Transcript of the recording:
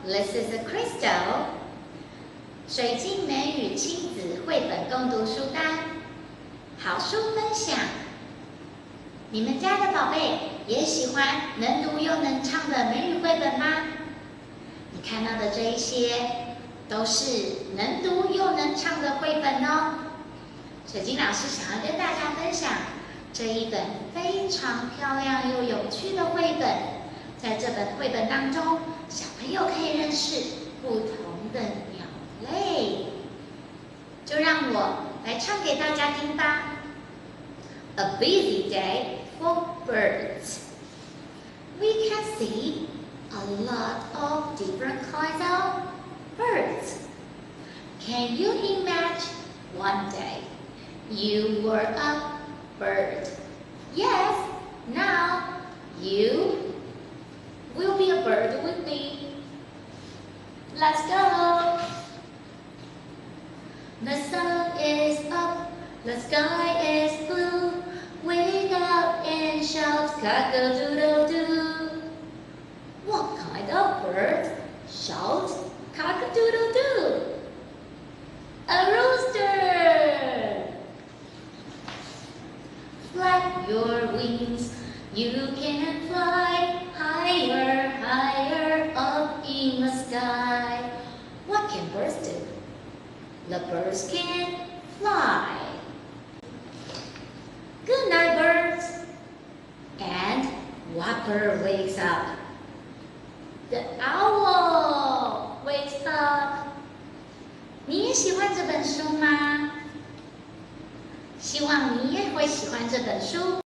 This is a Crystal. 水晶美语亲子绘本共读书单，好书分享。你们家的宝贝也喜欢能读又能唱的美语绘本吗？你看到的这一些都是能读又能唱的绘本哦。水晶老师想要跟大家分享这一本非常漂亮又有趣的绘本。在这本绘本当中，小朋友可以认识不同的鸟类。就让我来唱给大家听吧。A busy day for birds. We can see a lot of different kinds of birds. Can you imagine one day you were a bird? Yes, now you will be a bird with me. Let's go. The sun is up, the sky is blue. Wake up and shout cock-a-doodle-doo. What kind of bird shouts cock-a-doodle-doo? A rooster. Flap your wings, you can fly higher, higher up in the sky. What can birds do? The birds can fly. Good night, birds. And what bird wakes up? The owl wakes up. 你也喜欢这本书吗？希望你也会喜欢这本书。